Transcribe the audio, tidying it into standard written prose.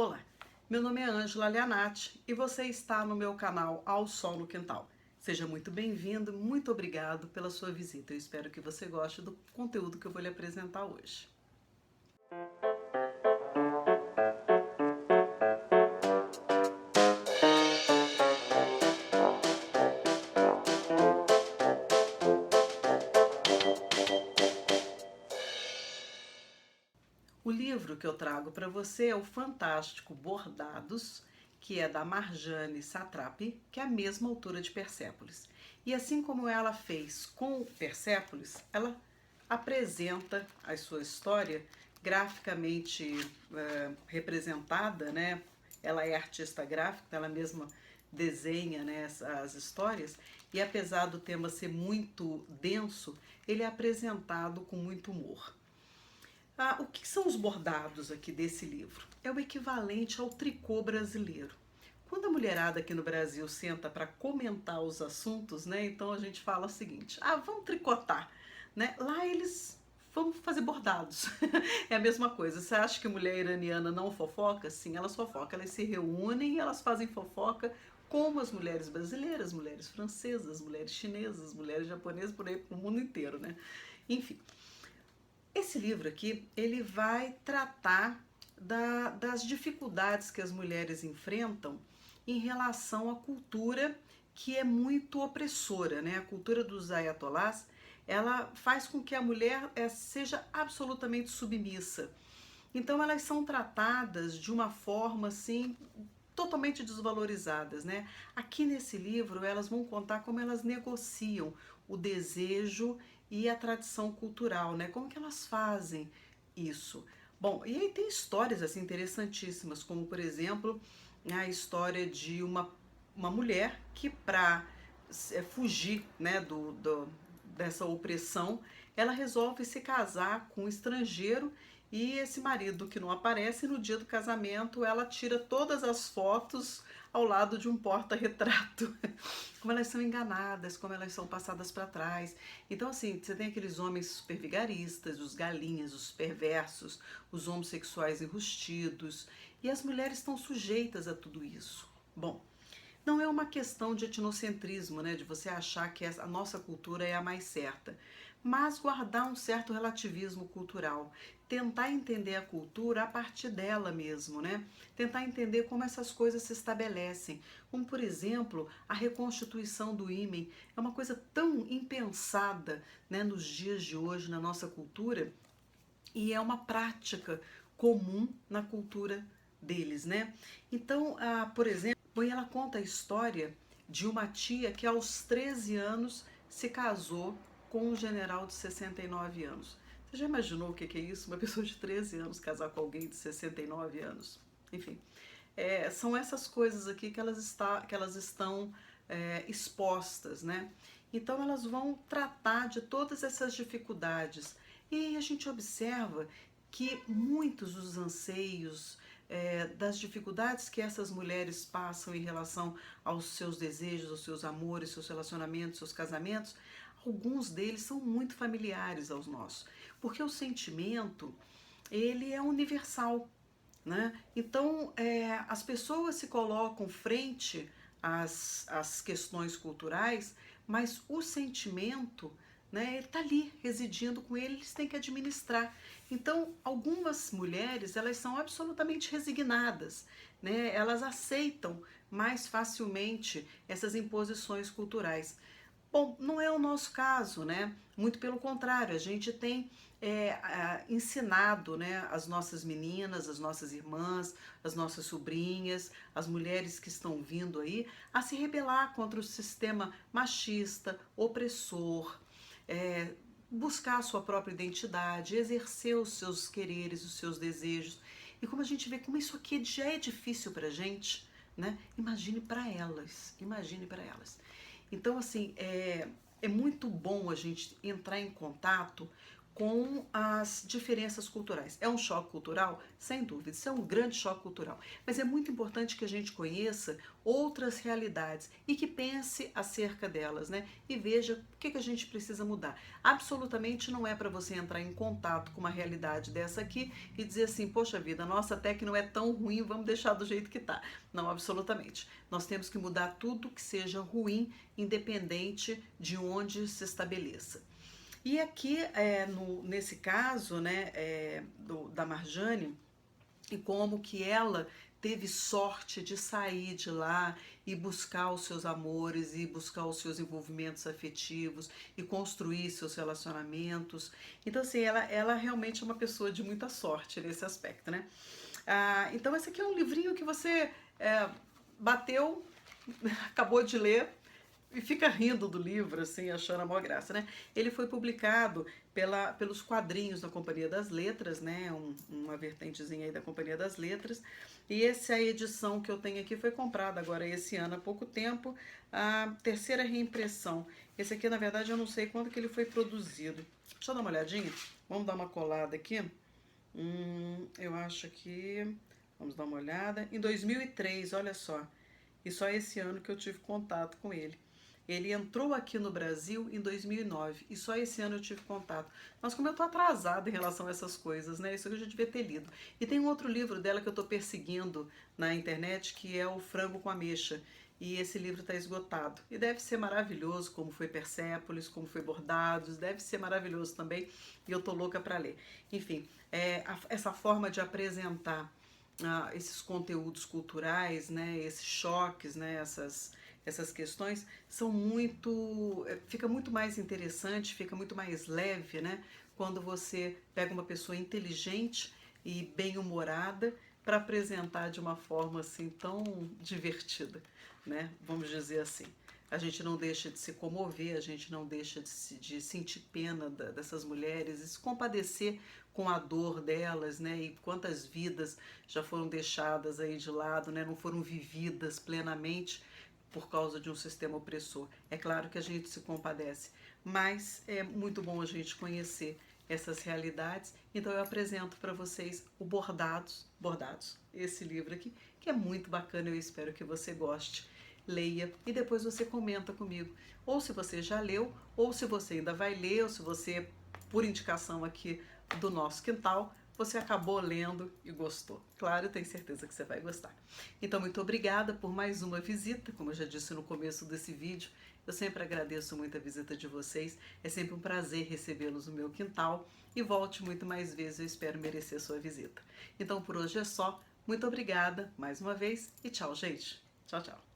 Olá, meu nome é Ângela Leanati e você está no meu canal Ao Sol no Quintal. Seja muito bem-vindo, muito obrigado pela sua visita. Eu espero que você goste do conteúdo que eu vou lhe apresentar hoje. O livro que eu trago para você é o fantástico Bordados, que é da Marjane Satrapi, que é a mesma autora de Persépolis. E assim como ela fez com Persépolis, ela apresenta a sua história graficamente representada, né? Ela é artista gráfica, ela mesma desenha, né, as histórias, e apesar do tema ser muito denso, ele é apresentado com muito humor. O que são os bordados aqui desse livro? É o equivalente ao tricô brasileiro. Quando a mulherada aqui no Brasil senta para comentar os assuntos, né? Então a gente fala o seguinte: vamos tricotar, né? Lá eles vão fazer bordados. É a mesma coisa. Você acha que mulher iraniana não fofoca? Sim, elas fofocam. Elas se reúnem e elas fazem fofoca como as mulheres brasileiras, mulheres francesas, mulheres chinesas, mulheres japonesas, por aí pro mundo inteiro, né? Enfim, esse livro aqui, ele vai tratar das dificuldades que as mulheres enfrentam em relação à cultura que é muito opressora, né? A cultura dos ayatolás, ela faz com que a mulher seja absolutamente submissa. Então elas são tratadas de uma forma assim totalmente desvalorizadas, né? Aqui nesse livro elas vão contar como elas negociam o desejo e a tradição cultural, né? Como que elas fazem isso? Bom, e aí tem histórias assim interessantíssimas, como por exemplo a história de uma mulher que para fugir, né, dessa opressão, ela resolve se casar com um estrangeiro e esse marido que não aparece, no dia do casamento ela tira todas as fotos ao lado de um porta-retrato. Como elas são enganadas, como elas são passadas para trás. Então, assim, você tem aqueles homens super vigaristas, os galinhas, os perversos, os homossexuais enrustidos, e as mulheres estão sujeitas a tudo isso. Bom, não é uma questão de etnocentrismo, né, de você achar que a nossa cultura é a mais certa, mas guardar um certo relativismo cultural, tentar entender a cultura a partir dela mesmo, né? Tentar entender como essas coisas se estabelecem, como por exemplo a reconstituição do ímen é uma coisa tão impensada, né, nos dias de hoje na nossa cultura e é uma prática comum na cultura deles, né? Então, por exemplo, ela conta a história de uma tia que aos 13 anos se casou com um general de 69 anos. Você já imaginou o que é isso? Uma pessoa de 13 anos casar com alguém de 69 anos? Enfim, são essas coisas aqui que elas estão expostas, né? Então elas vão tratar de todas essas dificuldades. E aí a gente observa que muitos dos anseios, das dificuldades que essas mulheres passam em relação aos seus desejos, aos seus amores, seus relacionamentos, seus casamentos, alguns deles são muito familiares aos nossos, porque o sentimento ele é universal, né? Então as pessoas se colocam frente às questões culturais, mas o sentimento, né, ele está ali residindo com ele, eles têm que administrar. Então, algumas mulheres elas são absolutamente resignadas, né? Elas aceitam mais facilmente essas imposições culturais. Bom, não é o nosso caso, né? Muito pelo contrário, a gente tem ensinado, né, as nossas meninas, as nossas irmãs, as nossas sobrinhas, as mulheres que estão vindo aí, a se rebelar contra o sistema machista, opressor, é, buscar a sua própria identidade, exercer os seus quereres, os seus desejos. E como a gente vê como isso aqui já é difícil pra gente, né? Imagine para elas, imagine para elas. Então, assim, é muito bom a gente entrar em contato com as diferenças culturais. É um choque cultural? Sem dúvida, isso é um grande choque cultural. Mas é muito importante que a gente conheça outras realidades e que pense acerca delas, né? E veja o que a gente precisa mudar. Absolutamente não é para você entrar em contato com uma realidade dessa aqui e dizer assim, poxa vida, nossa, até que não é tão ruim, vamos deixar do jeito que tá. Não, absolutamente. Nós temos que mudar tudo que seja ruim, independente de onde se estabeleça. E aqui, nesse caso, né, da Marjane, e como que ela teve sorte de sair de lá e buscar os seus amores e buscar os seus envolvimentos afetivos e construir seus relacionamentos. Então, assim, ela realmente é uma pessoa de muita sorte nesse aspecto, né? Então, esse aqui é um livrinho que você bateu, acabou de ler, e fica rindo do livro, assim, achando a maior graça, né? Ele foi publicado pelos quadrinhos da Companhia das Letras, né? Uma vertentezinha aí da Companhia das Letras. E essa edição que eu tenho aqui foi comprada agora esse ano, há pouco tempo, a terceira reimpressão. Esse aqui, na verdade, eu não sei quando que ele foi produzido. Deixa eu dar uma olhadinha. Vamos dar uma colada aqui. Eu acho que... Vamos dar uma olhada. Em 2003, olha só. E só esse ano que eu tive contato com ele. Ele entrou aqui no Brasil em 2009 e só esse ano eu tive contato. Mas como eu tô atrasada em relação a essas coisas, né? Isso eu já devia ter lido. E tem um outro livro dela que eu tô perseguindo na internet, que é o Frango com Ameixa. E esse livro está esgotado. E deve ser maravilhoso, como foi Persépolis, como foi Bordados, deve ser maravilhoso também. E eu tô louca para ler. Enfim, essa forma de apresentar esses conteúdos culturais, né, esses choques, né, essas questões são muito, fica muito mais interessante, fica muito mais leve, né, quando você pega uma pessoa inteligente e bem-humorada para apresentar de uma forma assim tão divertida, né, vamos dizer assim. A gente não deixa de se comover, a gente não deixa de sentir pena dessas mulheres e se compadecer com a dor delas, né? E quantas vidas já foram deixadas aí de lado, né? Não foram vividas plenamente por causa de um sistema opressor. É claro que a gente se compadece, mas é muito bom a gente conhecer essas realidades. Então eu apresento para vocês o Bordados, esse livro aqui, que é muito bacana, eu espero que você goste. Leia e depois você comenta comigo. Ou se você já leu, ou se você ainda vai ler, ou se você, por indicação aqui do nosso quintal, você acabou lendo e gostou. Claro, eu tenho certeza que você vai gostar. Então, muito obrigada por mais uma visita. Como eu já disse no começo desse vídeo, eu sempre agradeço muito a visita de vocês. É sempre um prazer recebê-los no meu quintal. E volte muito mais vezes, eu espero merecer sua visita. Então, por hoje é só. Muito obrigada mais uma vez e tchau, gente. Tchau, tchau.